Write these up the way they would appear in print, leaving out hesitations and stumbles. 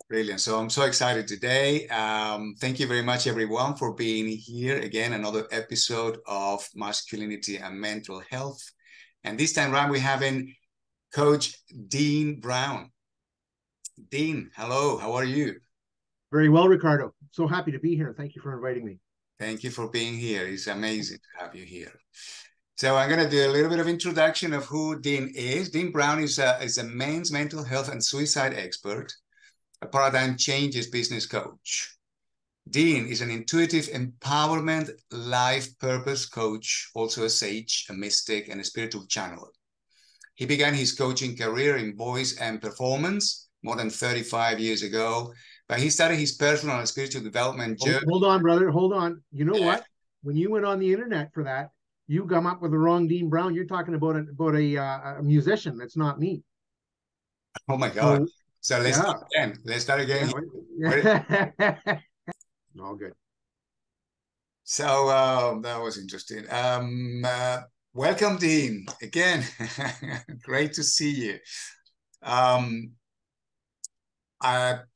Brilliant. So I'm so excited today. Thank you very much, everyone, for being here again. Another episode of Masculinity and Mental Health. And this time around, we're having Coach Dean Brown. Dean, hello. How are you? Very well, Ricardo. So happy to be here. Thank you for inviting me. Thank you for being here. It's amazing to have you here. So I'm going to do a little bit of introduction of who Dean is. Dean Brown is a men's mental health and suicide expert, a paradigm changes business coach. Dean is an intuitive empowerment life purpose coach, also a sage, a mystic, and a spiritual channeler. He began his coaching career in voice and performance more than 35 years ago, but he started his personal and spiritual development journey. Hold on, brother. Hold on. You know Yeah. what? When you went on the internet for that, you come up with the wrong Dean Brown. You're talking about a musician. That's not me. Oh my God. So So let's yeah, start again. Let's start again. yeah. All good. So that was interesting. Welcome, Dean, again. Great to see you. Um,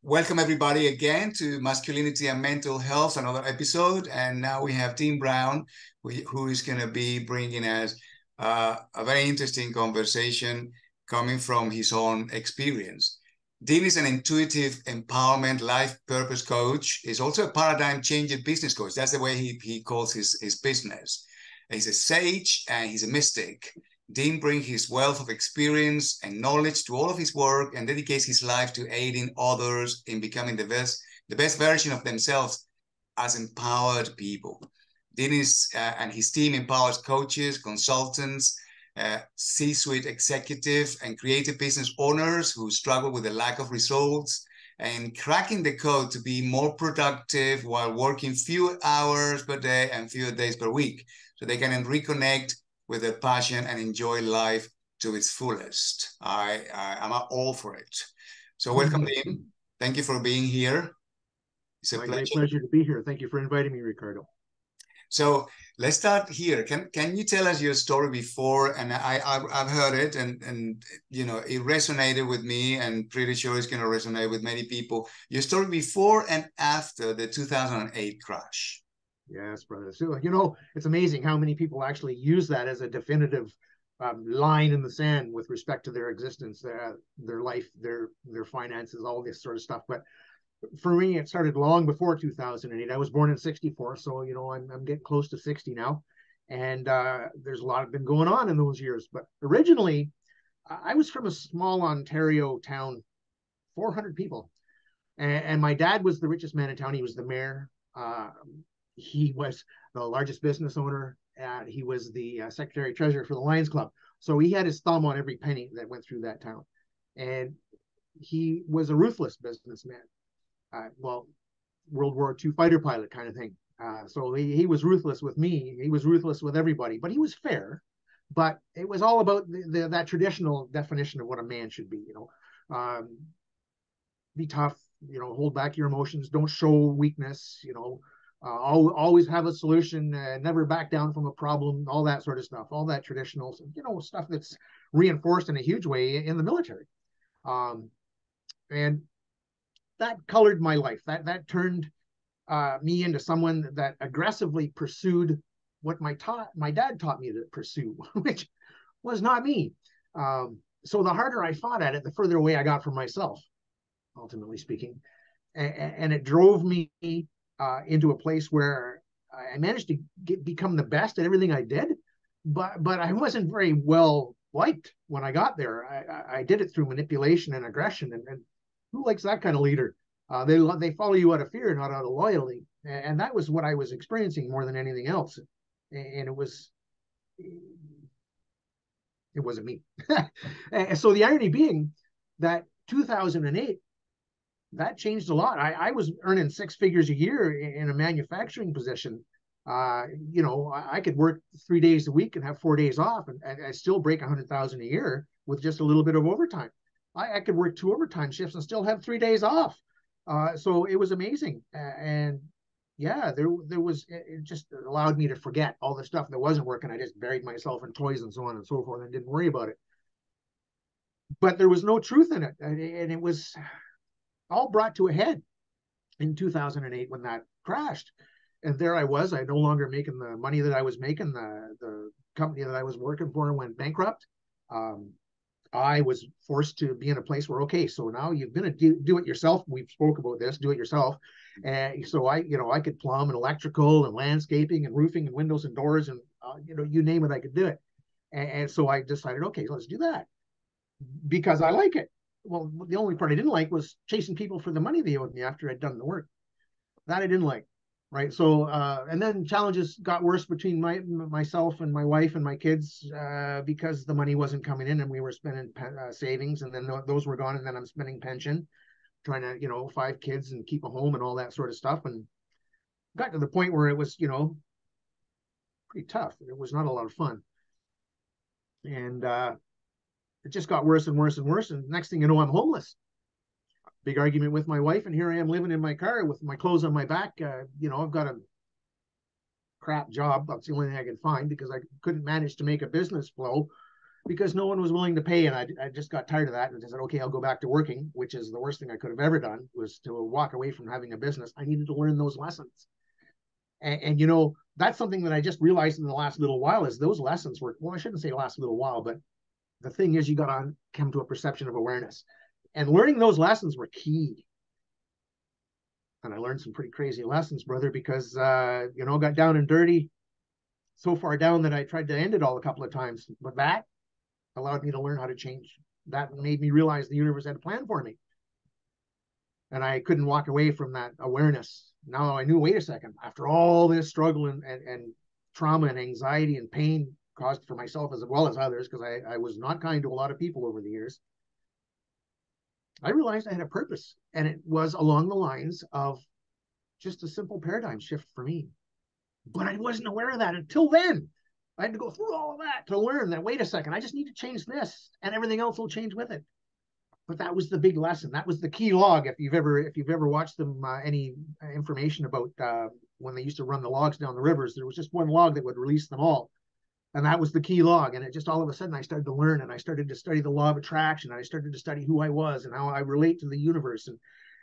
welcome everybody again to Masculinity and Mental Health, another episode. And now we have Dean Brown, who is going to be bringing us a very interesting conversation coming from his own experience. Dean is an intuitive empowerment life purpose coach. He's also a paradigm changer business coach. That's the way he calls his business. He's a sage and he's a mystic. Dean brings his wealth of experience and knowledge to all of his work and dedicates his life to aiding others in becoming the best version of themselves as empowered people. Dean and his team empowers coaches, consultants, C-suite executive and creative business owners who struggle with the lack of results and cracking the code to be more productive while working fewer hours per day and fewer days per week, so they can reconnect with their passion and enjoy life to its fullest. I'm all for it. So welcome, Dean. Thank you for being here. It's a My great pleasure. pleasure to be here. Thank you for inviting me, Ricardo. So let's start here. Can you tell us your story before? And I've heard it, and you know it resonated with me, and pretty sure it's going to resonate with many people. Your story before and after the 2008 crash. Yes, brother. So, it's amazing how many people actually use that as a definitive line in the sand with respect to their existence, their life, their finances, all this sort of stuff. But for me, it started long before 2008. I was born in '64, so I'm getting close to 60 now, and there's a lot been going on in those years. But originally, I was from a small Ontario town, 400 people, and my dad was the richest man in town. He was the mayor. He was the largest business owner. He was the secretary treasurer for the Lions Club. So he had his thumb on every penny that went through that town. And he was a ruthless businessman. Well, World War II fighter pilot kind of thing. So he was ruthless with me. He was ruthless with everybody, but he was fair. But it was all about that traditional definition of what a man should be. Be tough. Hold back your emotions. Don't show weakness. Always have a solution. Never back down from a problem. All that sort of stuff. All that traditional, stuff that's reinforced in a huge way in the military. And that colored my life. That turned me into someone that aggressively pursued what my dad taught me to pursue, which was not me. So the harder I fought at it, the further away I got from myself, ultimately speaking. And it drove me into a place where I managed to become the best at everything I did, but I wasn't very well liked when I got there. I did it through manipulation and aggression, and who likes that kind of leader? They follow you out of fear, not out of loyalty, and that was what I was experiencing more than anything else. And it wasn't me. And so the irony being that 2008, that changed a lot. I was earning six figures a year in a manufacturing position. I could work 3 days a week and have 4 days off, and I still break 100,000 a year with just a little bit of overtime. I could work 2 overtime shifts and still have 3 days off. So it was amazing. And yeah, there was, it just allowed me to forget all the stuff that wasn't working. I just buried myself in toys and so on and so forth and didn't worry about it. But there was no truth in it. And it was, all brought to a head in 2008 when that crashed. And there I was, I no longer making the money that I was making. The company that I was working for went bankrupt. I was forced to be in a place where, okay, so now you've been a do it yourself. We've spoke about this, do it yourself. And so I could plumb and electrical and landscaping and roofing and windows and doors and, you name it, I could do it. And so I decided, okay, let's do that because I like it. Well, the only part I didn't like was chasing people for the money they owed me after I'd done the work. That I didn't like. Right. So, and then challenges got worse between myself and my wife and my kids because the money wasn't coming in and we were spending savings, and then those were gone. And then I'm spending pension, trying to, 5 kids and keep a home and all that sort of stuff. And got to the point where it was, pretty tough. It was not a lot of fun. And it just got worse and worse and worse. And next thing you know, I'm homeless. Big argument with my wife, and here I am living in my car with my clothes on my back. I've got a crap job. That's the only thing I could find because I couldn't manage to make a business flow because no one was willing to pay. And I just got tired of that and I said, okay, I'll go back to working, which is the worst thing I could have ever done, was to walk away from having a business. I needed to learn those lessons. And that's something that I just realized in the last little while is those lessons were, well, I shouldn't say last little while, but the thing is you got to come to a perception of awareness. And learning those lessons were key. And I learned some pretty crazy lessons, brother, because, got down and dirty, so far down that I tried to end it all a couple of times. But that allowed me to learn how to change. That made me realize the universe had a plan for me. And I couldn't walk away from that awareness. Now I knew, wait a second, after all this struggle and trauma and anxiety and pain caused for myself as well as others, because I was not kind to a lot of people over the years, I realized I had a purpose, and it was along the lines of just a simple paradigm shift for me. But I wasn't aware of that until then. I had to go through all of that to learn that, wait a second, I just need to change this and everything else will change with it. But that was the big lesson. That was the key log. If you've ever watched them, any information about when they used to run the logs down the rivers, there was just one log that would release them all. And that was the key log. And it just all of a sudden I started to learn, and I started to study the law of attraction. And I started to study who I was and how I relate to the universe,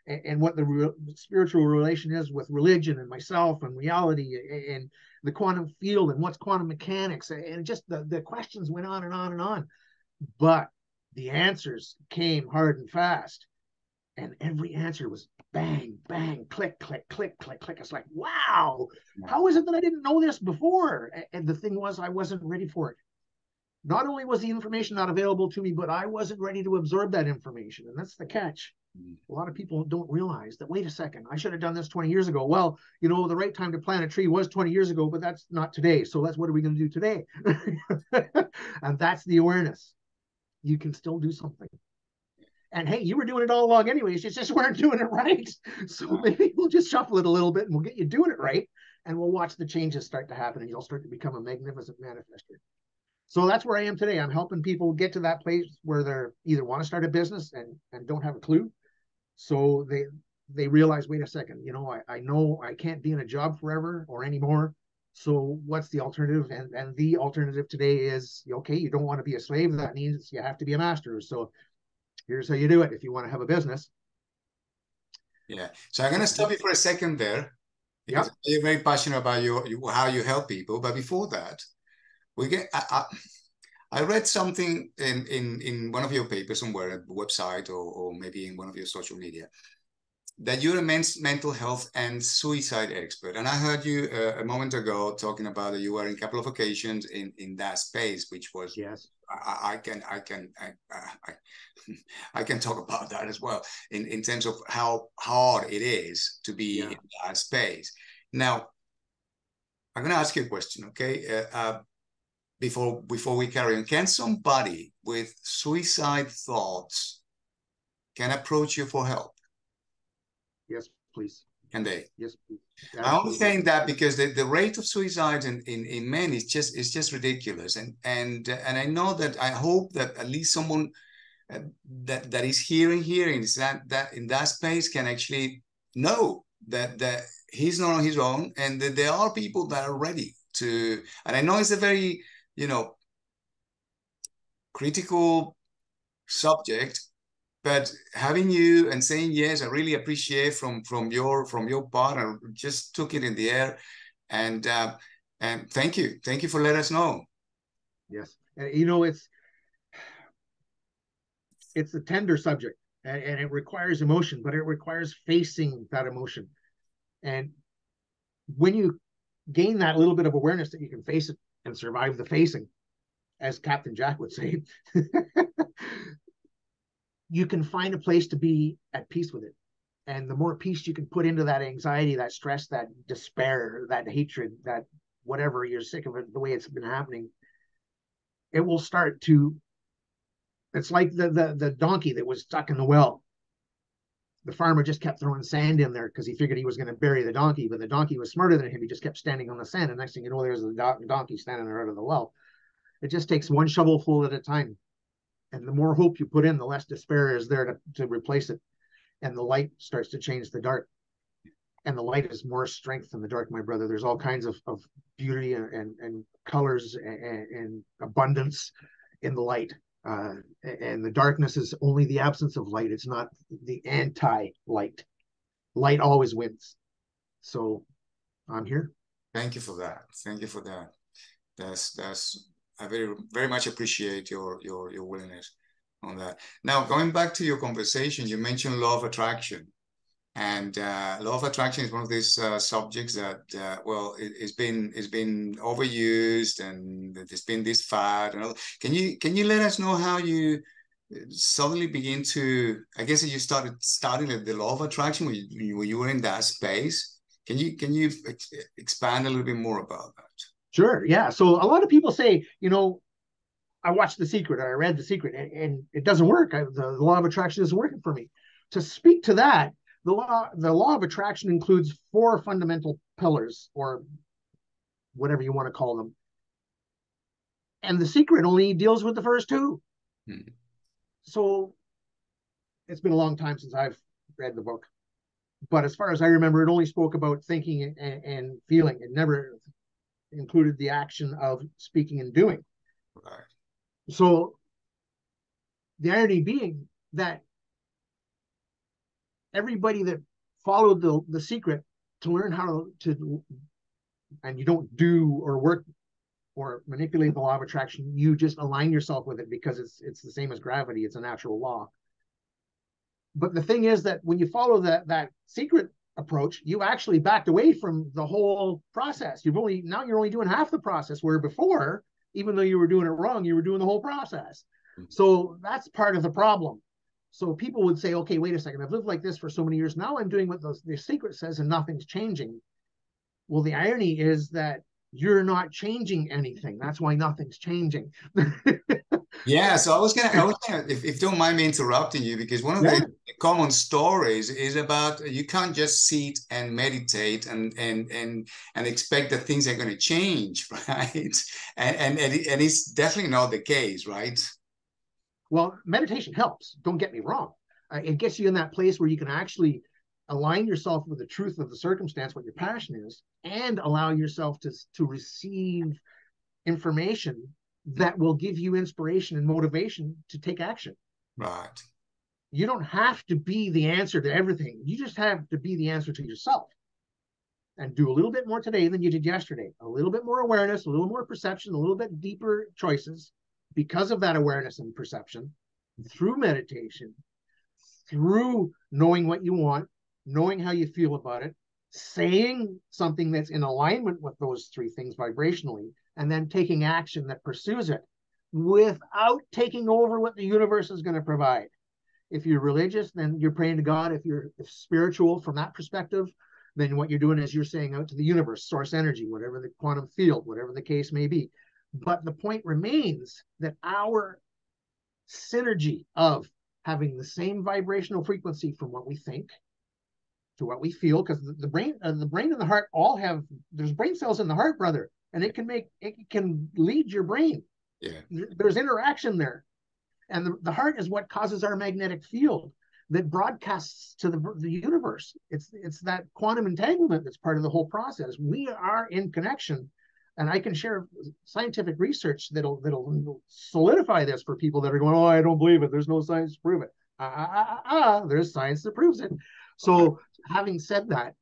and what the spiritual relation is with religion and myself and reality and the quantum field and what's quantum mechanics. And just the questions went on and on and on. But the answers came hard and fast. And every answer was bang, bang, click, click, click, click, click. It's like, wow, how is it that I didn't know this before? And the thing was, I wasn't ready for it. Not only was the information not available to me, but I wasn't ready to absorb that information. And that's the catch. A lot of people don't realize that, wait a second, I should have done this 20 years ago. Well, the right time to plant a tree was 20 years ago, but that's not today. So what are we going to do today? And that's the awareness. You can still do something. And hey, you were doing it all along anyways. You just weren't doing it right. So maybe we'll just shuffle it a little bit and we'll get you doing it right. And we'll watch the changes start to happen and you'll start to become a magnificent manifester. So that's where I am today. I'm helping people get to that place where they're either want to start a business and don't have a clue. So they realize, wait a second, I know I can't be in a job forever or anymore. So what's the alternative? And the alternative today is, okay, you don't want to be a slave. That means you have to be a master. So here's how you do it if you want to have a business. Yeah. So I'm going to stop you for a second there, because you're very passionate about how you help people. But before that, I read something in one of your papers somewhere, a website or maybe in one of your social media, that you're a mental health and suicide expert. And I heard you a moment ago talking about that you were in a couple of occasions in that space, which was, yes, I can talk about that as well in terms of how hard it is to be in that space. Now, I'm going to ask you a question, okay? Before we carry on, can somebody with suicide thoughts can approach you for help? Yes, please. Can they? Yes, please. I'm only saying that because the rate of suicides in men is just ridiculous, and I know that, I hope that at least someone that is hearing that in that space can actually know that he's not on his own, and that there are people that are ready to. And I know it's a very critical subject, but having you and saying yes, I really appreciate from your part. I just took it in the air, and thank you for letting us know. Yes, and you know it's a tender subject, and it requires emotion, but it requires facing that emotion. And when you gain that little bit of awareness that you can face it and survive the facing, as Captain Jack would say, you can find a place to be at peace with it. And the more peace you can put into that anxiety, that stress, that despair, that hatred, that whatever, you're sick of it, the way it's been happening, it will start to, it's like the donkey that was stuck in the well. The farmer just kept throwing sand in there because he figured he was going to bury the donkey, but the donkey was smarter than him. He just kept standing on the sand. And next thing you know, there's the donkey standing there out of the well. It just takes one shovelful at a time. And the more hope you put in, the less despair is there to replace it. And the light starts to change the dark. And the light is more strength than the dark, my brother. There's all kinds of beauty and colors and abundance in the light. And the darkness is only the absence of light. It's not the anti-light. Light always wins. So I'm here. Thank you for that. Thank you for that. That's I very much appreciate your willingness on that. Now, going back to your conversation, you mentioned law of attraction. And law of attraction is one of these subjects that, well, it's been overused, and there's been this fad. And all. Can you let us know how you suddenly begin to? I guess you started studying the law of attraction when you were in that space. Can you expand a little bit more about that? Sure. Yeah. So a lot of people say, I watched The Secret, or I read The Secret, and it doesn't work. The law of attraction isn't working for me. To speak to that, the law of attraction includes 4 fundamental pillars, or whatever you want to call them. And The Secret only deals with the first 2. Hmm. So it's been a long time since I've read the book. But as far as I remember, it only spoke about thinking and feeling. It never included the action of speaking and doing. Right. So the irony being that everybody that followed the secret to learn how to, and you don't do or work or manipulate the law of attraction, you just align yourself with it because it's the same as gravity. It's a natural law. But the thing is that when you follow that secret approach, you actually backed away from the whole process. You're only doing half the process, where before, even though you were doing it wrong, you were doing the whole process. So that's part of the problem. So people would say, okay, wait a second, I've lived like this for so many years. Now I'm doing what the secret says and nothing's changing. Well, the irony is that you're not changing anything. That's why nothing's changing. Yeah, so I was gonna, if you don't mind me interrupting you, because one of Yeah. the common stories is about you can't just sit and meditate and expect that things are going to change, right? And it's definitely not the case, right? Well, meditation helps. Don't get me wrong. It gets you in that place where you can actually align yourself with the truth of the circumstance, what your passion is, and allow yourself to receive information that will give you inspiration and motivation to take action. Right. You don't have to be the answer to everything. You just have to be the answer to yourself, and do a little bit more today than you did yesterday. A little bit more awareness, a little more perception, a little bit deeper choices because of that awareness and perception, through meditation, through knowing what you want, knowing how you feel about it, saying something that's in alignment with those 3 things vibrationally, and then taking action that pursues it without taking over what the universe is going to provide. If you're religious, then you're praying to God. If spiritual from that perspective, then what you're doing is you're saying out to the universe, source energy, whatever the quantum field, whatever the case may be. But the point remains that our synergy of having the same vibrational frequency from what we think to what we feel, because the brain and the heart all have, there's brain cells in the heart, brother, and it can lead your brain. Yeah. There's interaction there. And the heart is what causes our magnetic field that broadcasts to the universe. It's that quantum entanglement that's part of the whole process. We are in connection, and I can share scientific research that'll solidify this for people that are going, oh, I don't believe it. There's no science to prove it. There's science that proves it. So having said that,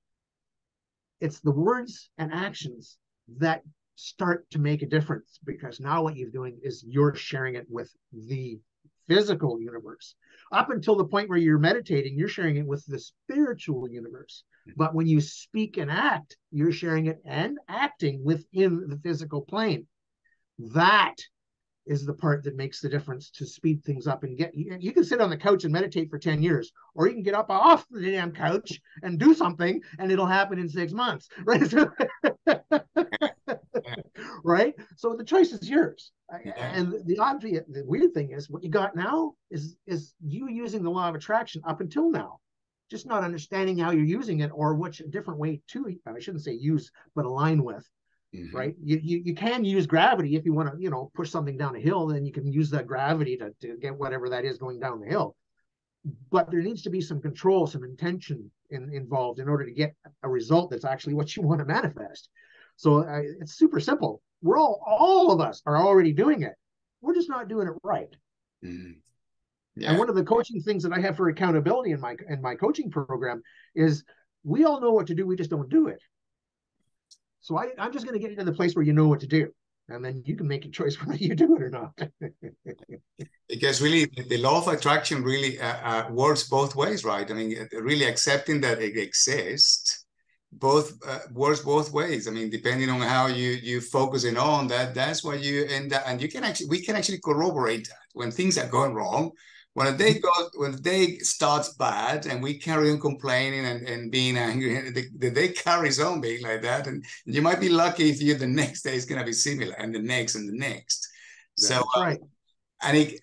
it's the words and actions that start to make a difference, because now what you're doing is you're sharing it with the physical universe. Up until the point where you're meditating, you're sharing it with the spiritual universe. But when you speak and act, you're sharing it and acting within the physical plane. That is the part that makes the difference to speed things up. And you can sit on the couch and meditate for 10 years, or you can get up off the damn couch and do something, and it'll happen in 6 months, right? Right? So the choice is yours. And the weird thing is, what you got now is you using the law of attraction up until now, just not understanding how you're using it, or which different way to, I shouldn't say use, but align with. Mm-hmm. Right? You can use gravity if you want to, push something down a hill, then you can use that gravity to get whatever that is going down the hill. But there needs to be some control, some intention involved in order to get a result that's actually what you want to manifest. So it's super simple. We're all of us are already doing it. We're just not doing it right. Mm-hmm. Yeah. And one of the coaching things that I have for accountability in my coaching program is, we all know what to do, we just don't do it. So I'm just going to get you to the place where you know what to do, and then you can make a choice whether you do it or not. Because really, the law of attraction really works both ways, right? I mean, really accepting that it exists works both ways. I mean, depending on how you focusing on that, that's what you end up, and we can actually corroborate that when things are going wrong. When the day starts bad and we carry on complaining and being angry, the day carries on being like that. And you might be lucky if the next day is going to be similar, and the next and the next. That's right. And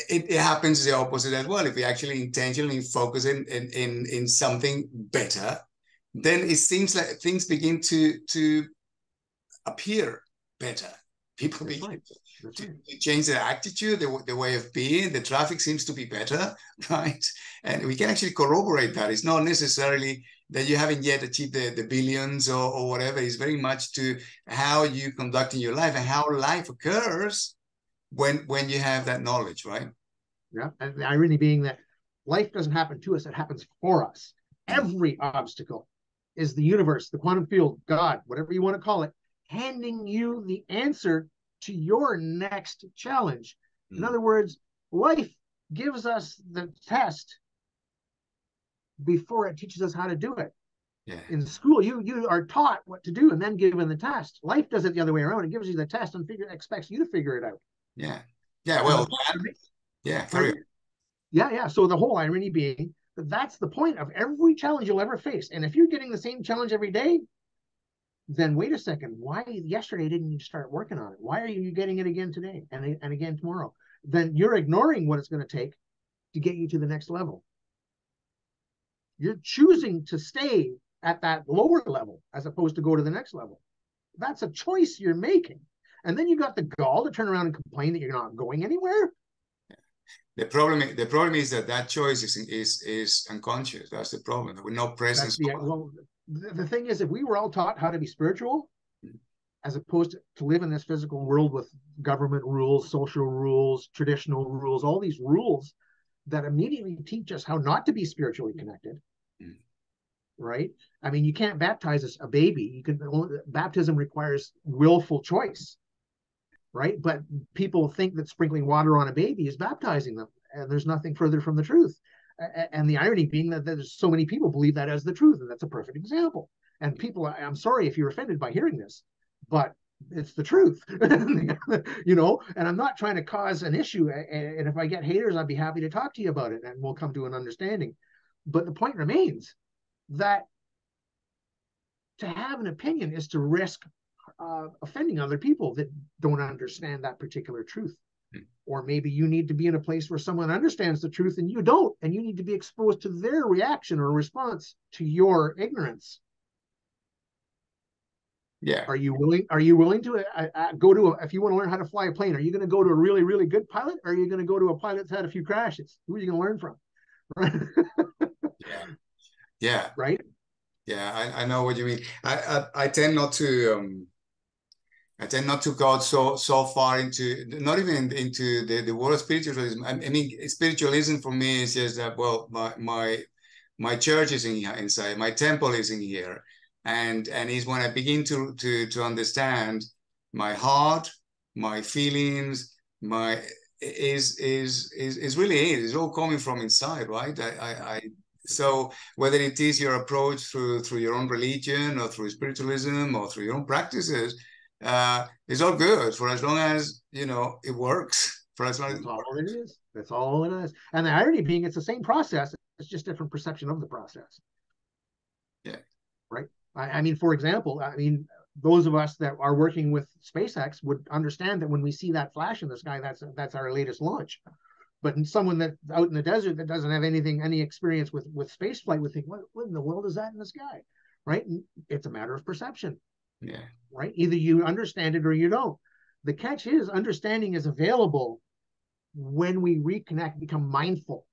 it happens the opposite as well. If we actually intentionally focus in something better, then it seems like things begin to appear better. People begin to change their attitude, the way of being. The traffic seems to be better, right? And we can actually corroborate that. It's not necessarily that you haven't yet achieved the billions or whatever. It's very much to how you conduct in your life and how life occurs when you have that knowledge, right? Yeah, and the irony being that life doesn't happen to us, it happens for us. Every obstacle is the universe, the quantum field, God, whatever you want to call it, handing you the answer to your next challenge. In other words, life gives us the test before it teaches us how to do it. Yeah. In school, you are taught what to do and then given the test. Life does it the other way around. It gives you the test and expects you to figure it out. Yeah. Yeah. Well, yeah. Yeah. So the whole irony being that that's the point of every challenge you'll ever face. And if you're getting the same challenge every day, then wait a second, why yesterday didn't you start working on it? Why are you getting it again today and again tomorrow? Then you're ignoring what it's going to take to get you to the next level. You're choosing to stay at that lower level as opposed to go to the next level. That's a choice you're making. And then you got the gall to turn around and complain that you're not going anywhere. The problem is that choice is unconscious. That's the problem. We're not present. The thing is, if we were all taught how to be spiritual, as opposed to live in this physical world with government rules, social rules, traditional rules, all these rules that immediately teach us how not to be spiritually connected, right? I mean, you can't baptize a baby. Baptism requires willful choice, right? But people think that sprinkling water on a baby is baptizing them, and there's nothing further from the truth. And the irony being that there's so many people believe that as the truth, and that's a perfect example. And people, I'm sorry if you're offended by hearing this, but it's the truth, and I'm not trying to cause an issue. And if I get haters, I'd be happy to talk to you about it, and we'll come to an understanding. But the point remains that to have an opinion is to risk offending other people that don't understand that particular truth. Or maybe you need to be in a place where someone understands the truth and you don't, and you need to be exposed to their reaction or response to your ignorance. Yeah. Are you willing to go to if you want to learn how to fly a plane, are you going to go to a really, really good pilot, or are you going to go to a pilot that's had a few crashes? Who are you going to learn from? Yeah. Right. Yeah, I know what you mean. I tend not to I tend not to go so far into, not even into the world of spiritualism. I mean, spiritualism for me is just that, well, my church is inside, my temple is in here, and it's when I begin to understand my heart, my feelings, my is really it. It's all coming from inside, right? So whether it is your approach through your own religion or through spiritualism or through your own practices, it's all good for as long as it works. For as long as That's all it is. That's all it is. And the irony being, it's the same process. It's just different perception of the process. Yeah. Right. I mean, for example, I mean, those of us that are working with SpaceX would understand that when we see that flash in the sky, that's our latest launch. But someone that's out in the desert that doesn't have any experience with space flight would think, what in the world is that in the sky? Right. And it's a matter of perception. Yeah. Right. Either you understand it or you don't. The catch is understanding is available when we reconnect, become mindful.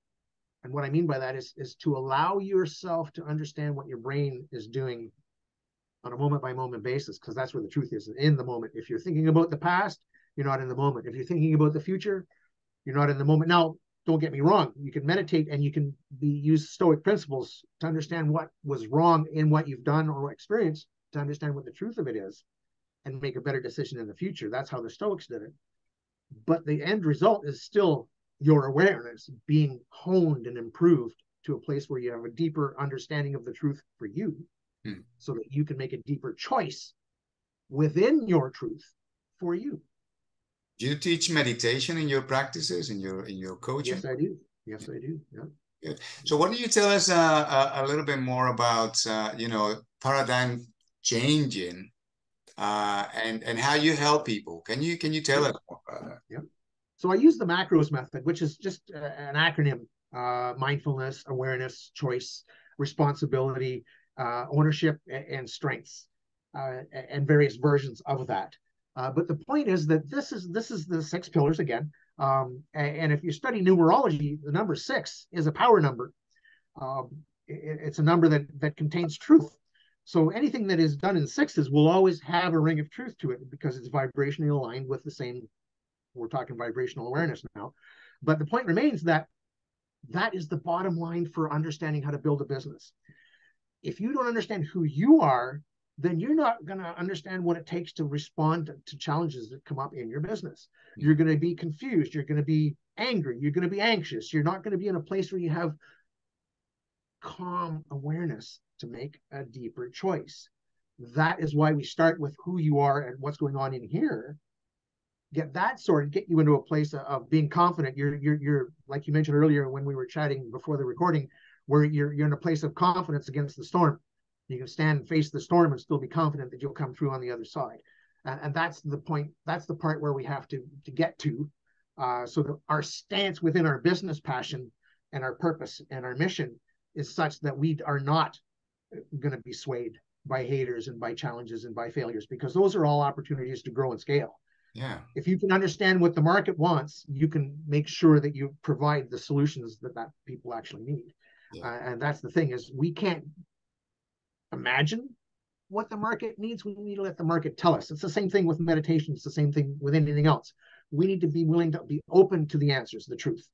And what I mean by that is to allow yourself to understand what your brain is doing on a moment by moment basis, because that's where the truth is, in the moment. If you're thinking about the past, you're not in the moment. If you're thinking about the future, you're not in the moment. Now, don't get me wrong. You can meditate and you can use Stoic principles to understand what was wrong in what you've done or experienced, to understand what the truth of it is and make a better decision in the future. That's how the Stoics did it. But the end result is still your awareness being honed and improved to a place where you have a deeper understanding of the truth for you, so that you can make a deeper choice within your truth for you. Do you teach meditation in your practices, in your coaching? Yes, I do. Yes, I do. Yeah. Good. So why don't you tell us a little bit more about paradigm changing and how you help people? Can you tell us more about that? Yeah. So I use the macros method, which is just an acronym: mindfulness, awareness, choice, responsibility, ownership, and strengths, and various versions of that. But the point is that this is the 6 pillars again. And if you study numerology, the number 6 is a power number. It's a number that contains truth. So anything that is done in 6s will always have a ring of truth to it, because it's vibrationally aligned with the same. We're talking vibrational awareness now. But the point remains that is the bottom line for understanding how to build a business. If you don't understand who you are, then you're not going to understand what it takes to respond to challenges that come up in your business. You're going to be confused. You're going to be angry. You're going to be anxious. You're not going to be in a place where you have calm awareness to make a deeper choice. That is why we start with who you are and what's going on in here. Get that sorted, get you into a place of being confident. You're like you mentioned earlier when we were chatting before the recording, where you're in a place of confidence against the storm. You can stand and face the storm and still be confident that you'll come through on the other side. And that's the point. That's the part where we have to get to, so that our stance within our business passion and our purpose and our mission is such that we are not going to be swayed by haters and by challenges and by failures, because those are all opportunities to grow and scale. Yeah. If you can understand what the market wants, you can make sure that you provide the solutions that people actually need. Yeah. And that's the thing, is we can't imagine what the market needs. We need to let the market tell us. It's the same thing with meditation. It's the same thing with anything else. We need to be willing to be open to the answers, the truth,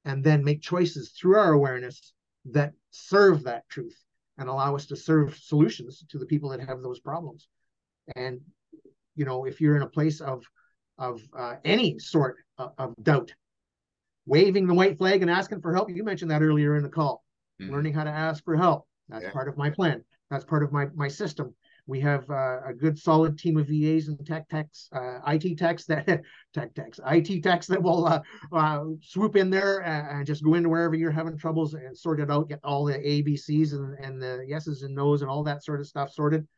and then make choices through our awareness that serve that truth and allow us to serve solutions to the people that have those problems. And if you're in a place of any sort of doubt, waving the white flag and asking for help. You mentioned that earlier in the call. Learning how to ask for help. That's part of my plan. That's part of my system. We have a good solid team of VAs and IT techs that will swoop in there and just go into wherever you're having troubles and sort it out, get all the ABCs and the yeses and nos and all that sort of stuff sorted,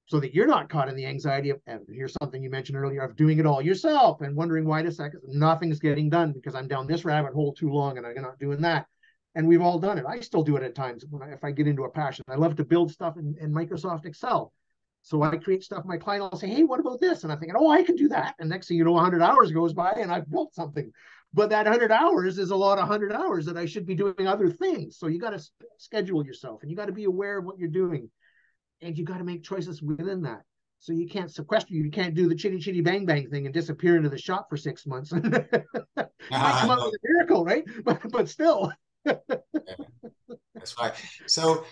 so that you're not caught in the anxiety of, and here's something you mentioned earlier, of doing it all yourself and wondering why nothing's getting done because I'm down this rabbit hole too long and I'm not doing that. And we've all done it. I still do it at times if I get into a passion. I love to build stuff in Microsoft Excel. So I create stuff. My client will say, hey, what about this? And I'm thinking, oh, I can do that. And next thing you know, 100 hours goes by and I've built something. But that 100 hours is a lot of 100 hours that I should be doing other things. So you got to schedule yourself and you got to be aware of what you're doing. And you got to make choices within that. So you can't sequester you. You can't do the chitty chitty bang bang thing and disappear into the shop for 6 months. Might come out No, with a miracle, right? But still. that's right. So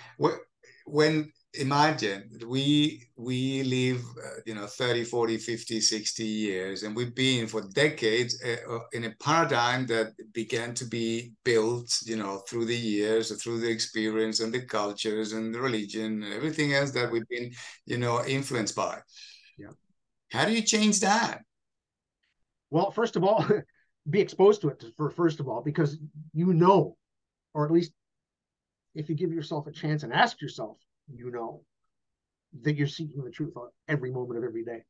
when imagine we live 30, 40, 50, 60 years, and we've been for decades in a paradigm that began to be built through the years, through the experience and the cultures and the religion and everything else that we've been influenced by. Yeah. How do you change that? Well, first of all, be exposed to it first of all, because or at least if you give yourself a chance and ask yourself, that you're seeking the truth on every moment of every day.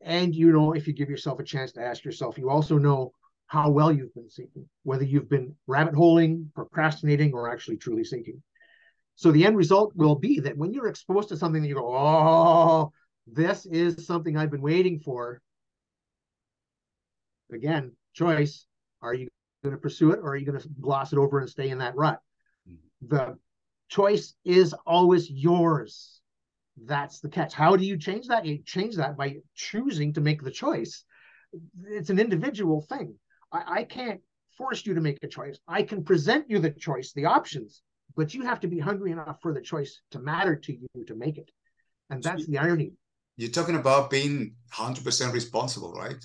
And if you give yourself a chance to ask yourself, you also know how well you've been seeking, whether you've been rabbit holing, procrastinating, or actually truly seeking. So the end result will be that when you're exposed to something that you go, oh, this is something I've been waiting for. Again, choice. Are you going to pursue it, or are you going to gloss it over and stay in that rut? The choice is always yours. That's the catch. How do you change that? You change that by choosing to make the choice. It's an individual thing. I can't force you to make a choice. I can present you the choice, the options, but you have to be hungry enough for the choice to matter to you to make it. And that's the irony. You're talking about being 100% responsible, right?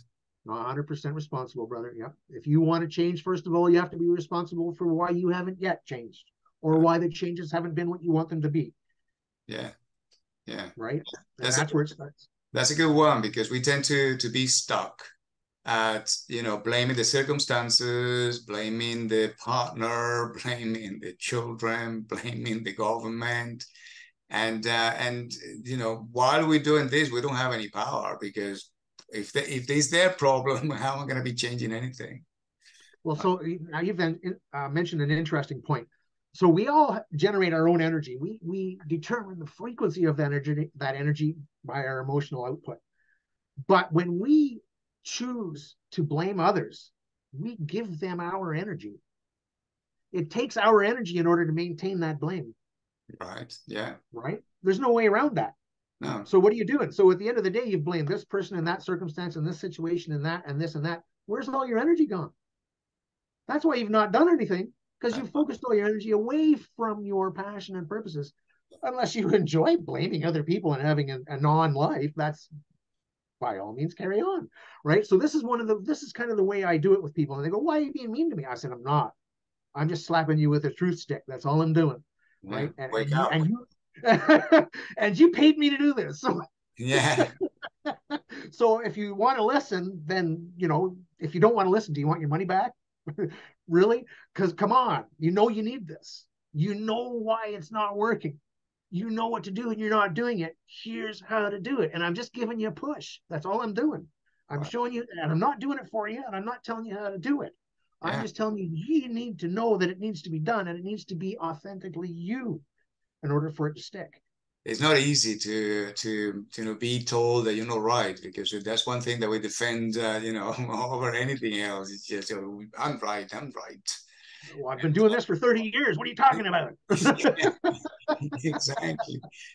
100% responsible, brother. Yep. If you want to change, first of all, you have to be responsible for why you haven't yet changed, or why the changes haven't been what you want them to be. Yeah. Yeah. Right. And that's where it starts. That's a good one, because we tend to be stuck at blaming the circumstances, blaming the partner, blaming the children, blaming the government, and while we're doing this, we don't have any power, because if it's their problem, how am I going to be changing anything? Well, so now you've mentioned an interesting point. So we all generate our own energy. We determine the frequency of that energy by our emotional output. But when we choose to blame others, we give them our energy. It takes our energy in order to maintain that blame. Right. Yeah. Right. There's no way around that. No. So what are you doing? So at the end of the day, you've blamed this person in that circumstance, in this situation, and that, and this and that. Where's all your energy gone? That's why you've not done anything, because you've focused all your energy away from your passion and purposes. Unless you enjoy blaming other people and having a non-life, that's by all means carry on, right? So this is kind of the way I do it with people, and they go, "Why are you being mean to me?" I said, "I'm not. I'm just slapping you with a truth stick. That's all I'm doing, right?" Wake up. And you paid me to do this, so yeah. So if you want to listen, then if you don't want to listen, do you want your money back? Really? Because come on, you need this. You know why it's not working. You know what to do and you're not doing it. Here's how to do it. And I'm just giving you a push. That's all I'm doing. I'm showing you, and I'm not doing it for you, and I'm not telling you how to do it. I'm just telling you need to know that it needs to be done, and it needs to be authentically you in order for it to stick. It's not easy to be told that you're not right, because that's one thing that we defend, over anything else. It's just, I'm right. Well, I've been doing this for 30 years. What are you talking about? Exactly.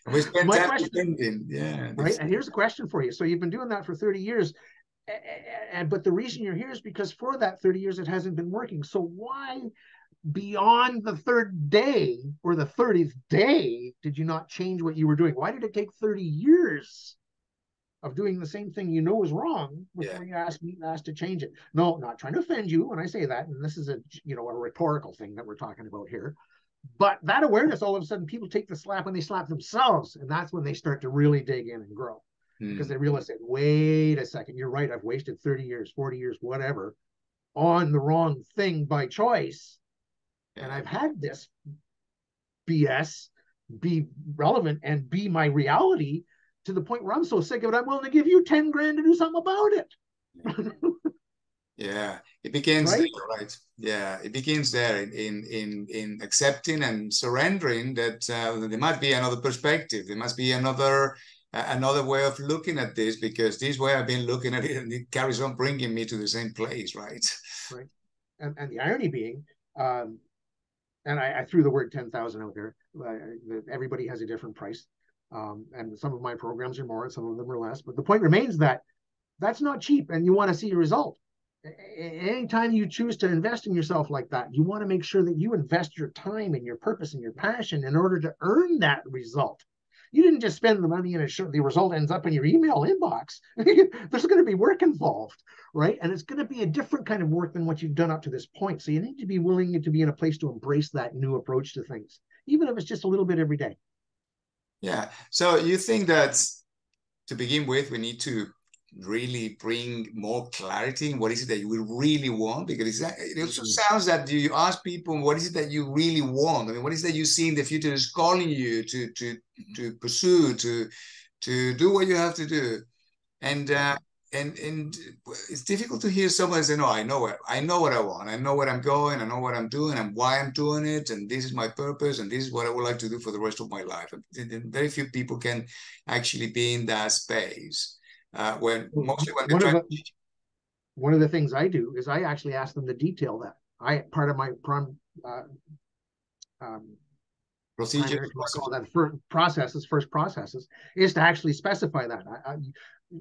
And we spend time defending. Yeah. Right. And here's a question for you. So you've been doing that for 30 years. But the reason you're here is because for that 30 years, it hasn't been working. So why, beyond the third day or the 30th day, did you not change what you were doing? Why did it take 30 years of doing the same thing is wrong before you asked to change it? No, not trying to offend you when I say that. And this is a rhetorical thing that we're talking about here. But that awareness, all of a sudden, people take the slap when they slap themselves. And that's when they start to really dig in and grow. Because they realize that, wait a second, you're right. I've wasted 30 years, 40 years, whatever, on the wrong thing by choice. And I've had this BS be relevant and be my reality to the point where I'm so sick of it, I'm willing to give you 10 grand to do something about it. Yeah, it begins there, right? Yeah, it begins there in accepting and surrendering that there might be another perspective. There must be another way of looking at this, because this way I've been looking at it, and it carries on bringing me to the same place, right? Right. And the irony being, and I threw the word 10,000 out there. Everybody has a different price. And some of my programs are more and some of them are less, but the point remains that that's not cheap, and you want to see a result. Anytime you choose to invest in yourself like that, you want to make sure that you invest your time and your purpose and your passion in order to earn that result. You didn't just spend the money and the result ends up in your email inbox. There's going to be work involved, right? And it's going to be a different kind of work than what you've done up to this point. So you need to be willing to be in a place to embrace that new approach to things, even if it's just a little bit every day. Yeah. So you think that to begin with, we need to really bring more clarity in what is it that you really want? Because it also sounds that you ask people, what is it that you really want? I mean, what is it that you see in the future is calling you to pursue, to do what you have to do? And and it's difficult to hear someone say, no, I know what I want. I know where I'm going. I know what I'm doing and why I'm doing it. And this is my purpose. And this is what I would like to do for the rest of my life. And very few people can actually be in that space. When mostly when they're one of trying the to one of the things I do is I actually ask them to detail that. I part of my uh, um, procedures, primary, I call that first processes, is to actually specify that.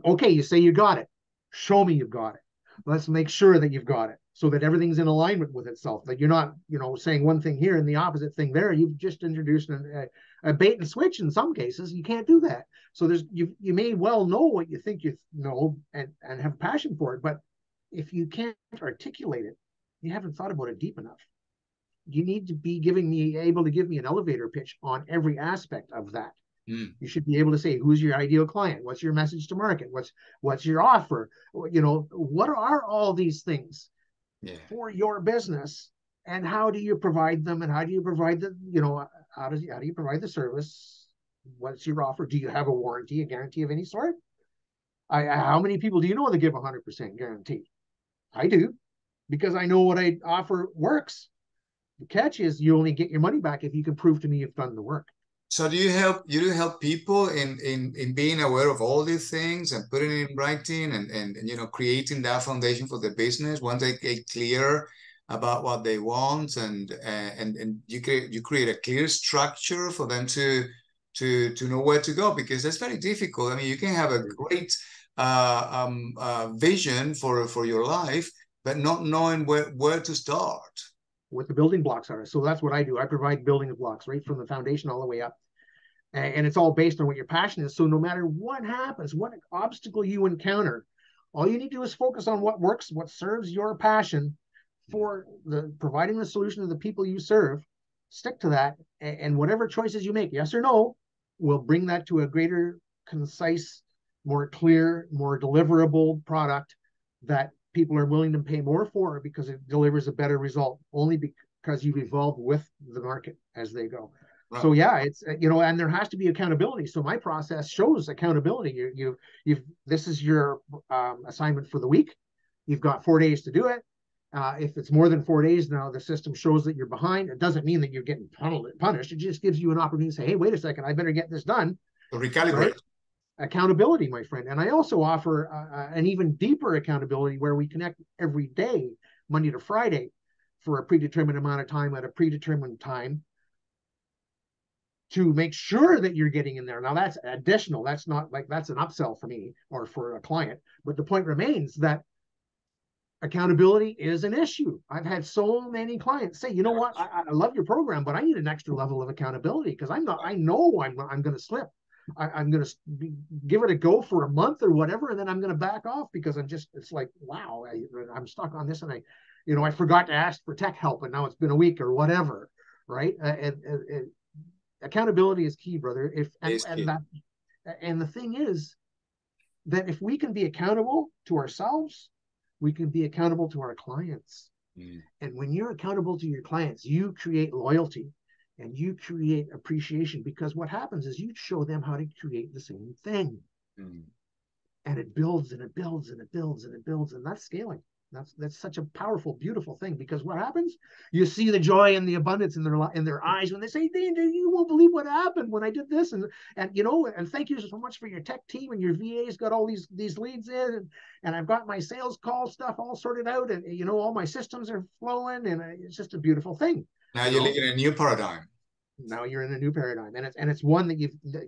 Okay, you say you got it. Show me you've got it. Let's make sure that you've got it so that everything's in alignment with itself, that you're not, saying one thing here and the opposite thing there. You've just introduced a bait and switch in some cases. You can't do that. So you may well know what you think you know and have passion for it, but if you can't articulate it, you haven't thought about it deep enough. You need to be able to give me an elevator pitch on every aspect of that. You should be able to say, who's your ideal client? What's your message to market? What's your offer? What are all these things for your business? And how do you provide them? And how do you provide how do you provide the service? What's your offer? Do you have a warranty, a guarantee of any sort? How many people do you know that give 100% guarantee? I do, because I know what I offer works. The catch is you only get your money back if you can prove to me you've done the work. So do you help people in being aware of all these things and putting it in writing and creating that foundation for the business once they get clear about what they want and you create a clear structure for them to know where to go, because that's very difficult. I mean, you can have a great vision for your life, but not knowing where to start. What the building blocks are. So that's what I do. I provide building blocks right from the foundation all the way up. And it's all based on what your passion is. So no matter what happens, what obstacle you encounter, all you need to do is focus on what works, what serves your passion for providing the solution to the people you serve. Stick to that, and whatever choices you make, yes or no, will bring that to a greater, concise, more clear, more deliverable product that people are willing to pay more for because it delivers a better result, only because you've evolved with the market as they go. Right. So yeah, it's and there has to be accountability. So my process shows accountability. This is your assignment for the week. You've got 4 days to do it. If it's more than 4 days now, the system shows that you're behind. It doesn't mean that you're getting punished. It just gives you an opportunity to say, hey, wait a second, I better get this done. So recalibrate. Right? Accountability, my friend. And I also offer an even deeper accountability where we connect every day, Monday to Friday, for a predetermined amount of time at a predetermined time to make sure that you're getting in there. Now that's additional. That's not like that's an upsell for me or for a client. But the point remains that accountability is an issue. I've had so many clients say, you know what, I love your program, but I need an extra level of accountability because I know I'm going to slip. I'm going to give it a go for a month or whatever, and then I'm going to back off because it's like, wow, I'm stuck on this, and I forgot to ask for tech help, and now it's been a week or whatever, right? And accountability is key, brother. And the thing is that if we can be accountable to ourselves, we can be accountable to our clients. And when you're accountable to your clients, you create loyalty and you create appreciation, because what happens is you show them how to create the same thing. And it builds and it builds and it builds and it builds, and that's scaling. That's such a powerful, beautiful thing, because what happens? You see the joy and the abundance in their eyes when they say, Dean, you won't believe what happened when I did this, and thank you so much for your tech team, and your VA's got all these leads in, and I've got my sales call stuff all sorted out, and all my systems are flowing, and it's just a beautiful thing. Now you're living in a new paradigm. Now you're in a new paradigm, and it's one that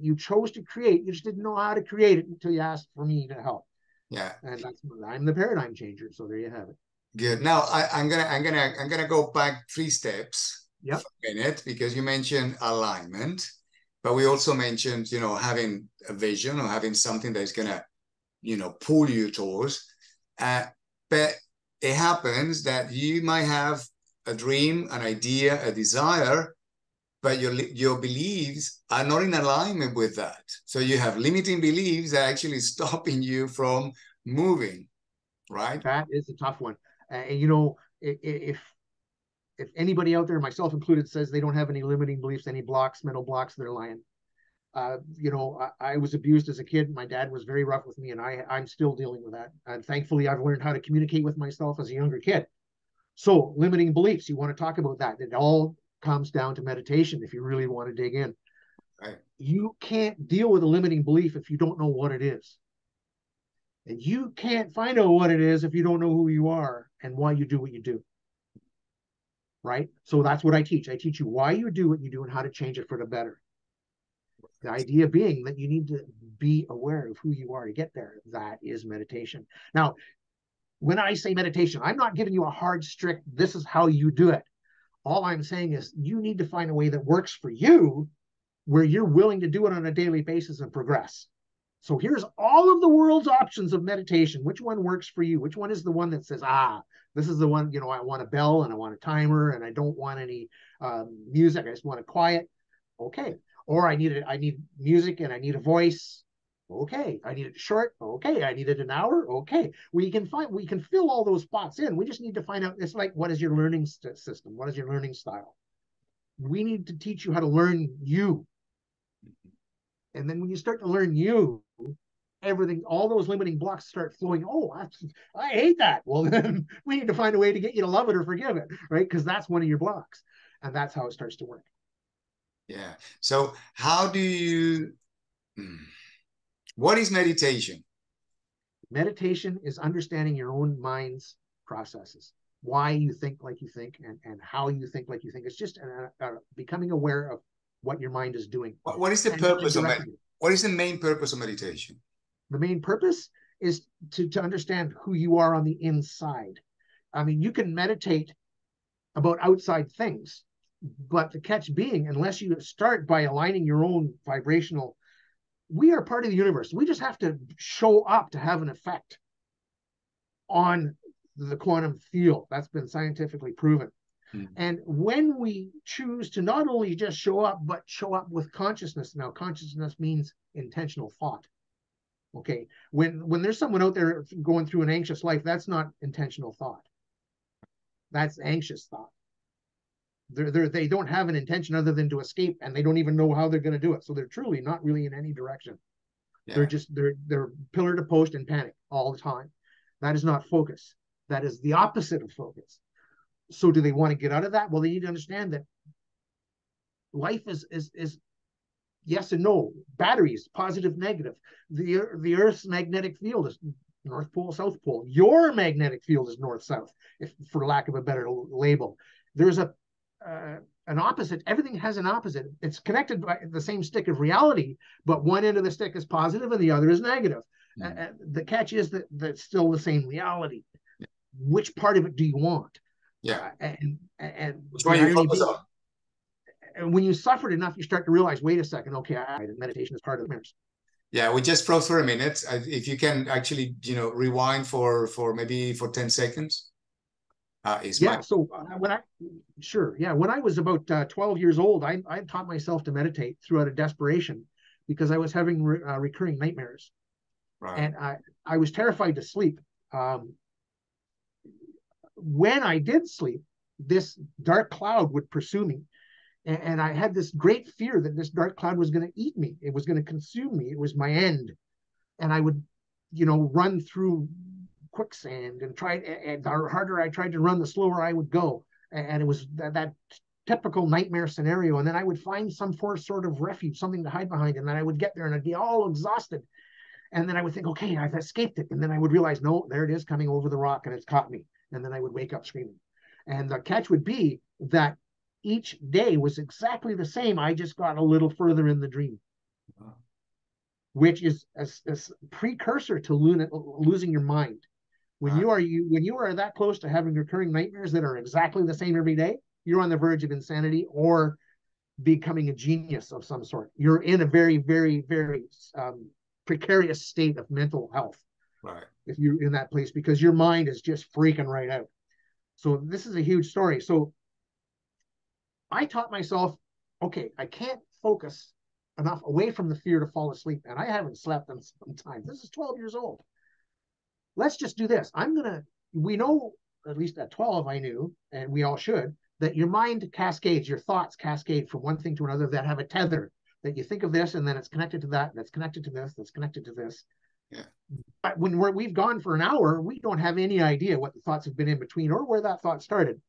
you chose to create. You just didn't know how to create it until you asked for me to help. Yeah. And I'm the paradigm changer. So there you have it. Good. Now I'm gonna go back 3 steps Yep. for a minute, because you mentioned alignment, but we also mentioned, having a vision or having something that's gonna, pull you towards. But it happens that you might have a dream, an idea, a desire, but your beliefs are not in alignment with that. So you have limiting beliefs that are actually stopping you from moving, right? That is a tough one. And if anybody out there, myself included, says they don't have any limiting beliefs, any blocks, mental blocks, they're lying. I was abused as a kid. My dad was very rough with me, and I'm still dealing with that. And thankfully, I've learned how to communicate with myself as a younger kid. So, limiting beliefs, you want to talk about that. It all comes down to meditation if you really want to dig in. Right. You can't deal with a limiting belief if you don't know what it is. And you can't find out what it is if you don't know who you are and why you do what you do. Right? So that's what I teach. I teach you why you do what you do and how to change it for the better. The idea being that you need to be aware of who you are to get there. That is meditation. Now, when I say meditation, I'm not giving you a hard, strict, this is how you do it. All I'm saying is you need to find a way that works for you, where you're willing to do it on a daily basis and progress. So here's all of the world's options of meditation. Which one works for you? Which one is the one that says, this is the one, I want a bell and I want a timer and I don't want any music. I just want it quiet. Okay. Or I need music and I need a voice. Okay. I need it short. Okay. I need it an hour. Okay. We can fill all those spots in. We just need to find out. It's like, what is your learning system? What is your learning style? We need to teach you how to learn you. And then when you start to learn you, everything, all those limiting blocks start flowing. Oh, I hate that. Well, then we need to find a way to get you to love it or forgive it, right? Because that's one of your blocks. And that's how it starts to work. Yeah. So what is meditation? Meditation is understanding your own mind's processes, why you think like you think, and how you think like you think. It's just becoming aware of what your mind is doing. What is the purpose of what is the main purpose of meditation? The main purpose is to understand who you are on the inside. I mean, you can meditate about outside things, but the catch being, unless you start by aligning your own vibrational, we are part of the universe. We just have to show up to have an effect on the quantum field. That's been scientifically proven. Mm-hmm. And when we choose to not only just show up, but show up with consciousness. Now, consciousness means intentional thought. Okay. When there's someone out there going through an anxious life, that's not intentional thought. That's anxious thought. They don't have an intention other than to escape, and they don't even know how they're going to do it. So they're truly not really in any direction. Yeah. They're pillar to post in panic all the time. That is not focus. That is the opposite of focus. So do they want to get out of that? Well, they need to understand that life is yes and no. Batteries, positive, negative. The Earth's magnetic field is North Pole, South Pole. Your magnetic field is north-south, if for lack of a better label. There's an opposite. Everything has an opposite. It's connected by the same stick of reality, but one end of the stick is positive and the other is negative. The catch is that that's still the same reality. Which part of it do you want? Yeah. And which one you focus on? And when you suffered enough, you start to realize, wait a second, okay, meditation is part of the mirrors. Yeah, we just froze for a minute. If you can actually, rewind for maybe 10 seconds. So when I was about 12 years old, I taught myself to meditate throughout a desperation because I was having recurring nightmares. Right. And I was terrified to sleep. When I did sleep, this dark cloud would pursue me. And I had this great fear that this dark cloud was going to eat me. It was going to consume me. It was my end. And I would, run through quicksand and the harder I tried to run, the slower I would go. And it was that typical nightmare scenario. And then I would find some sort of refuge, something to hide behind. And then I would get there and I'd be all exhausted. And then I would think, okay, I've escaped it. And then I would realize, no, there it is coming over the rock and it's caught me. And then I would wake up screaming. And the catch would be that each day was exactly the same. I just got a little further in the dream, which is a precursor to losing your mind. When you are that close to having recurring nightmares that are exactly the same every day, you're on the verge of insanity or becoming a genius of some sort. You're in a very, very, very precarious state of mental health. Right. If you're in that place, because your mind is just freaking right out. So this is a huge story. So I taught myself, okay, I can't focus enough away from the fear to fall asleep. And I haven't slept in some time. This is 12 years old. Let's just do this. We know, at least at 12, I knew, and we all should, that your mind cascades, your thoughts cascade from one thing to another that have a tether, that you think of this and then it's connected to that, that's connected to this, that's connected to this. Yeah. But when we've gone for an hour, we don't have any idea what the thoughts have been in between or where that thought started.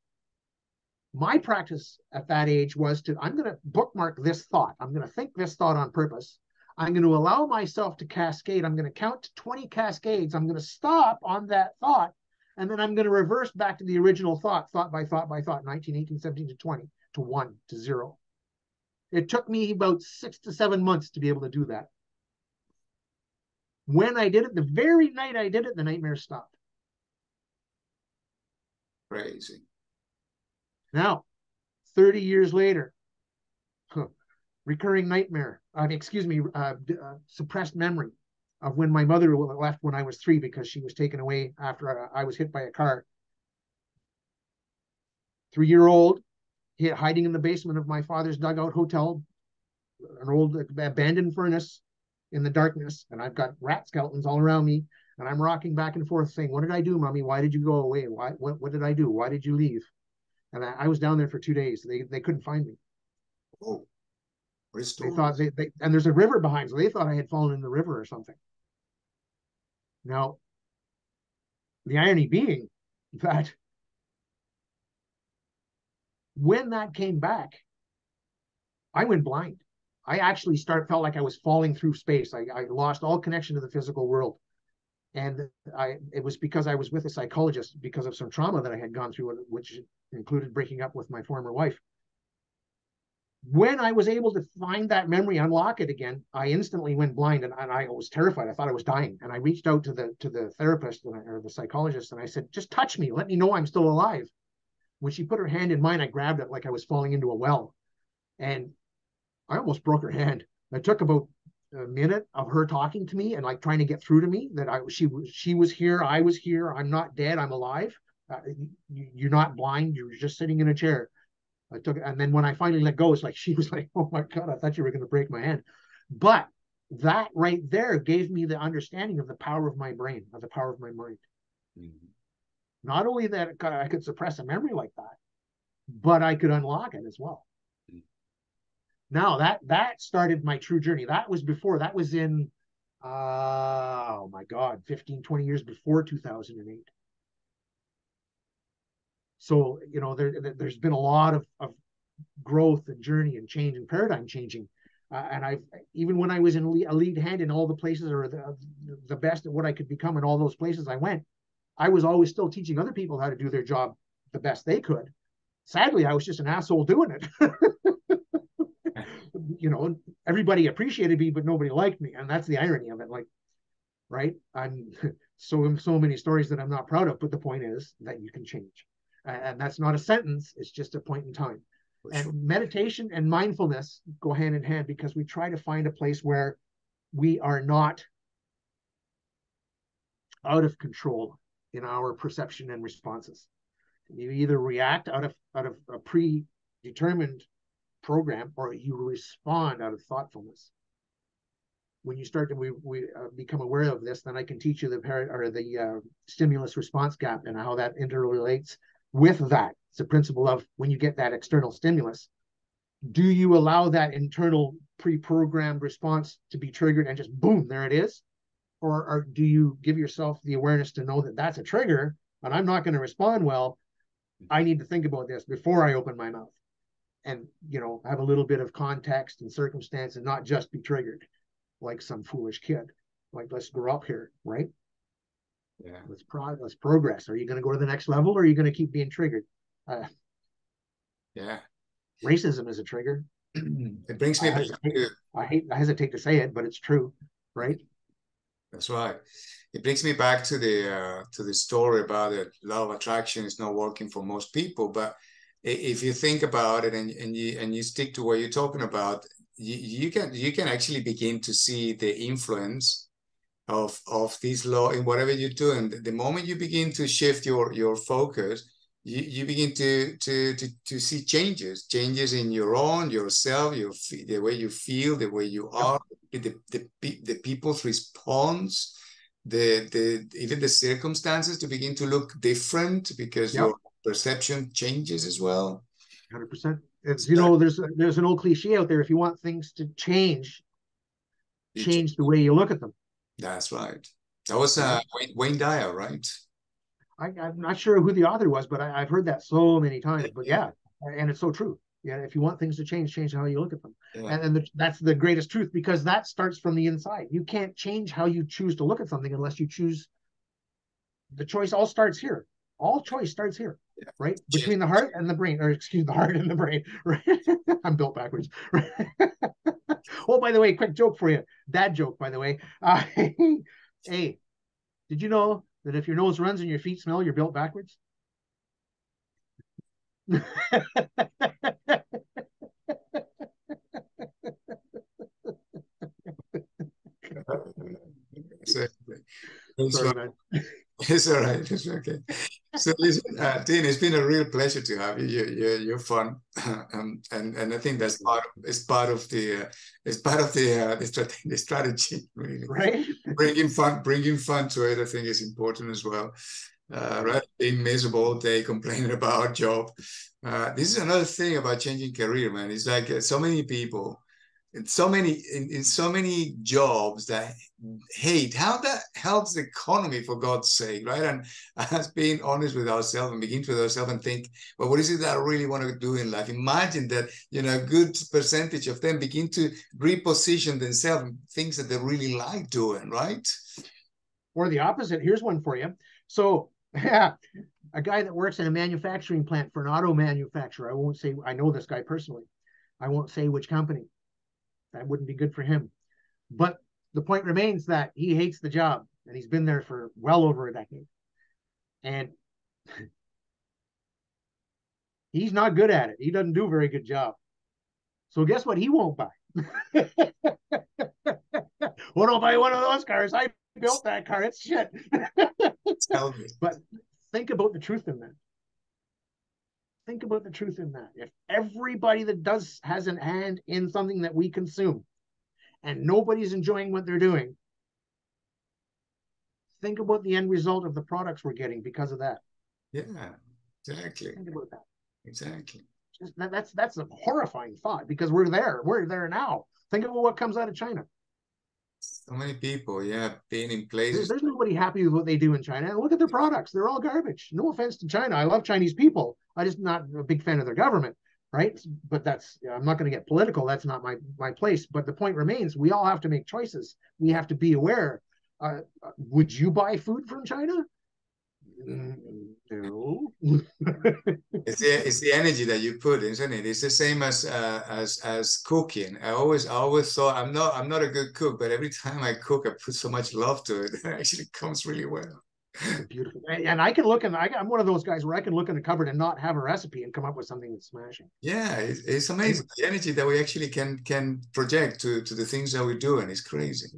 My practice at that age was I'm going to bookmark this thought. I'm going to think this thought on purpose. I'm going to allow myself to cascade. I'm going to count to 20 cascades. I'm going to stop on that thought. And then I'm going to reverse back to the original thought by thought by thought, 19, 18, 17 to 20, to 1, to 0. It took me about 6 to 7 months to be able to do that. When I did it, the very night I did it, the nightmare stopped. Crazy. Now, 30 years later, recurring nightmare, suppressed memory of when my mother left when I was 3 because she was taken away after I was hit by a car. 3-year-old, hiding in the basement of my father's dugout hotel, an old abandoned furnace in the darkness, and I've got rat skeletons all around me, and I'm rocking back and forth saying, what did I do, Mommy? Why did you go away? What did I do? Why did you leave? And I was down there for 2 days. They couldn't find me. Oh, they thought and there's a river behind, so they thought I had fallen in the river or something. Now, the irony being that when that came back, I went blind. I actually felt like I was falling through space. I lost all connection to the physical world. And it was because I was with a psychologist because of some trauma that I had gone through, which included breaking up with my former wife. When I was able to find that memory, unlock it again, I instantly went blind, and I was terrified. I thought I was dying. And I reached out to the therapist or the psychologist, and I said, just touch me. Let me know I'm still alive. When she put her hand in mine, I grabbed it like I was falling into a well. And I almost broke her hand. It took about a minute of her talking to me and like trying to get through to me that she was here, I was here, I'm not dead, I'm alive. You're not blind, you're just sitting in a chair. And then when I finally let go, it's like she was like, oh my God, I thought you were going to break my hand. But that right there gave me the understanding of the power of my brain, of the power of my mind. Mm-hmm. Not only that I could suppress a memory like that, but I could unlock it as well. Now that started my true journey. That was in, oh my God, 15, 20 years before 2008. So, there's been a lot of growth and journey and change and paradigm changing. And even when I was in a lead hand in all the places, or the best at what I could become in all those places I went, I was always still teaching other people how to do their job the best they could. Sadly, I was just an asshole doing it. Everybody appreciated me, but nobody liked me. And that's the irony of it. Like, right? I'm so many stories that I'm not proud of, but the point is that you can change. And that's not a sentence. It's just a point in time. And meditation and mindfulness go hand in hand, because we try to find a place where we are not out of control in our perception and responses. You either react out of a predetermined program, or you respond out of thoughtfulness. When you start to become aware of this, then I can teach you the stimulus response gap and how that interrelates with that. It's a principle of when you get that external stimulus, do you allow that internal pre-programmed response to be triggered and just boom, there it is? Or do you give yourself the awareness to know that that's a trigger and I'm not going to respond well? I need to think about this before I open my mouth, and have a little bit of context and circumstance, and not just be triggered like some foolish kid. Like, let's grow up here, right? Yeah. Let's progress. Are you going to go to the next level, or are you going to keep being triggered? Yeah. Racism is a trigger. It brings me I back hesitate, to, I hesitate to say it, but it's true, right? that's right. It brings me back to the story about it. Law of attraction is not working for most people, but if you think about it and you stick to what you're talking about, you can actually begin to see the influence of this law in whatever you're doing. The moment you begin to shift your focus, you begin to see changes in your own yourself, the way you feel, the way you Yep. are, the people's response, the even the circumstances to begin to look different because Yep. your perception changes as well. 100%. It's, you know, there's an old cliche out there. If you want things to change, change the way you look at them. That's right. That was Right. Wayne Dyer, right? I'm not sure who the author was, but I've heard that so many times. But yeah, and it's so true. Yeah, if you want things to change, change how you look at them. Yeah. And that's the greatest truth, because that starts from the inside. You can't change how you choose to look at something unless you choose. The choice all starts here. All choice starts here, Yeah. right? Between the heart and the brain, or excuse the heart and the brain, right? I'm built backwards. Right? Oh, by the way, quick joke for you. Dad joke, by the way. Hey, did you know that if your nose runs and your feet smell, you're built backwards? So, that's Sorry, right. man. It's all right. It's okay. So listen, Dean, it's been a real pleasure to have you. You're fun, and I think that's part of the strategy. Really, Right? bringing fun to it. I think is important as well. Yeah. Rather than being miserable all day complaining about our job. This is another thing about changing career, man. It's like so many people in so many jobs that hate how that helps the economy, for God's sake, right? And as being honest with ourselves and begin with ourselves and think, well, what is it that I really want to do in life? Imagine that, a good percentage of them begin to reposition themselves in things that they really like doing, right? Or the opposite. Here's one for you. So, yeah, a guy that works in a manufacturing plant for an auto manufacturer. I won't say, I know this guy personally. I won't say which company. That wouldn't be good for him. But the point remains that he hates the job, and he's been there for well over a decade. And he's not good at it. He doesn't do a very good job. So guess what? He won't buy. Well, don't buy one of those cars. I built that car. It's shit. Tell me. But think about the truth in that. Think about the truth in that. If everybody that has an hand in something that we consume, and nobody's enjoying what they're doing, think about the end result of the products we're getting because of that. Yeah, exactly. Think about that. Exactly. That's a horrifying thought, because we're there now. Think about what comes out of China. So many people, yeah, being in places. There's nobody happy with what they do in China. And look at their products; they're all garbage. No offense to China, I love Chinese people. I just not a big fan of their government, right? But I'm not going to get political. That's not my place. But the point remains: we all have to make choices. We have to be aware. Would you buy food from China? No. It's the energy that you put, isn't it? It's the same as cooking. I always thought I'm not a good cook, but every time I cook, I put so much love to it. It actually comes really well. It's a beautiful, and I can look I'm one of those guys where I can look in a cupboard and not have a recipe and come up with something that's smashing. Yeah, it's amazing. The energy that we actually can project to the things that we do, and it's crazy.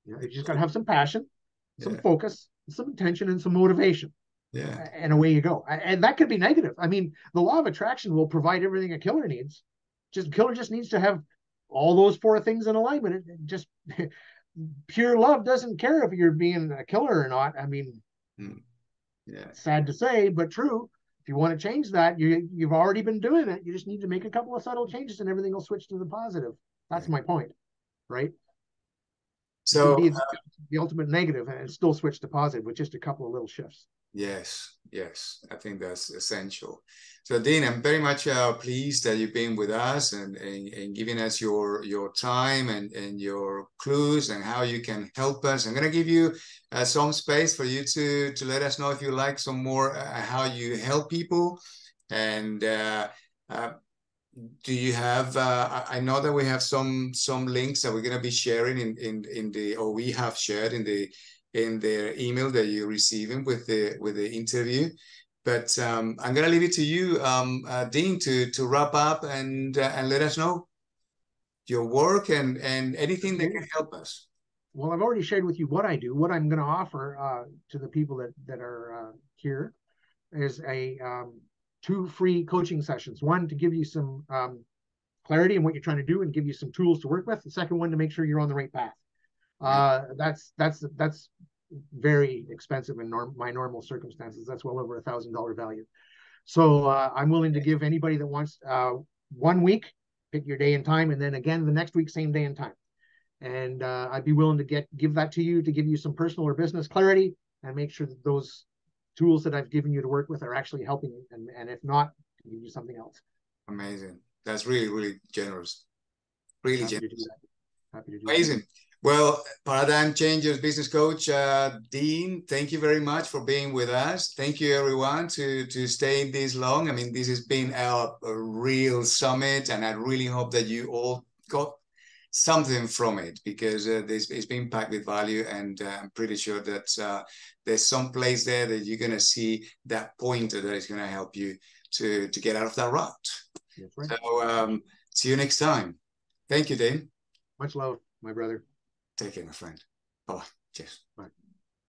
You know, you just got to have some passion, some Yeah, focus, some intention, and some motivation, yeah, and away you go. And that could be negative. I mean, the law of attraction will provide everything a killer needs. Just killer just needs to have all those four things in alignment. It just pure love doesn't care if you're being a killer or not. I mean, yeah. sad to say, but true. If you want to change that, you've already been doing it. You just need to make a couple of subtle changes, and everything will switch to the positive. That's my point, right? You can So be the ultimate negative and still switch to positive with just a couple of little shifts. yes, yes, I think that's essential. So, Dean, I'm very much pleased that you've been with us and giving us your time and your clues and how you can help us. I'm going to give you some space for you to let us know if you like some more how you help people. And do you have? I know that we have some links that we're going to be sharing in the, or we have shared in the email that you're receiving with the interview. But I'm going to leave it to you, Dean, to wrap up and let us know your work and anything that can help us. Well, I've already shared with you what I do. What I'm going to offer to the people that are here is a 2 free coaching sessions. One to give you some clarity in what you're trying to do and give you some tools to work with. The second one to make sure you're on the right path. That's very expensive in my normal circumstances. That's well over $1,000 value. So I'm willing to give anybody that wants 1 week, pick your day and time, and then again the next week, same day and time. And I'd be willing to give that to you to give you some personal or business clarity and make sure that those tools that I've given you to work with are actually helping you. And if not, to give you something else. Amazing. That's really, really generous. Really Happy generous. to do that. Happy to do Amazing. that. Well, Paradigm Changers business coach, Dean, thank you very much for being with us. Thank you, everyone, to stay this long. I mean, this has been a real summit, and I really hope that you all got something from it, because it's been packed with value, and I'm pretty sure that there's some place there that you're going to see that pointer that is going to help you to get out of that rut. That's right. So see you next time. Thank you, Dean. Much love, my brother. Take care, my friend. Bye. Cheers. Bye.